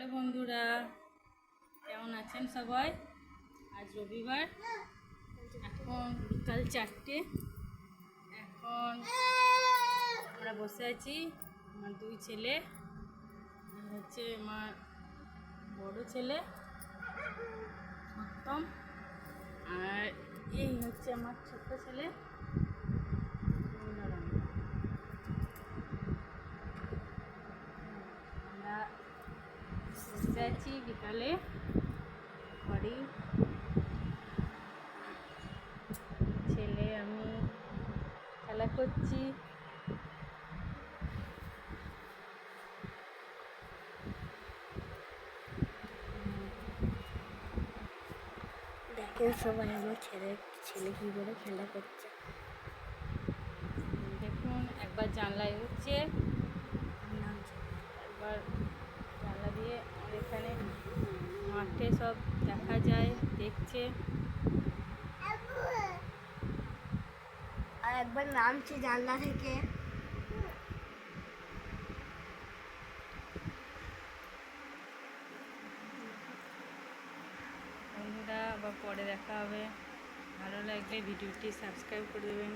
Hello বন্ধুরা, কেমন আছেন সবাই? আজ রবিবার, এখন বিকাল 4টে। এখন আমরা বসে আছি। আমার দুই ছেলে, হচ্ছে আমার বড় ছেলে সপ্তম, আর এই হচ্ছে আমার ছোট্ট ছেলে মনোরম। আমরা বসে আছি বিকালে, ঘরে ছেলে আমি খেলা করছি। দেখেন সবাই আমার ছেলে কি করে খেলা করছে। দেখুন, একবার জানলায় উঠছে, একবার জানলা দিয়ে আমাদের এখানে মাঠে সব দেখা যায়, দেখছে। আর একবার নামছে জানলা থেকে। বন্ধুরা, আবার পরে দেখা হবে। ভালো লাগলে ভিডিওটি সাবস্ক্রাইব করে দেবেন।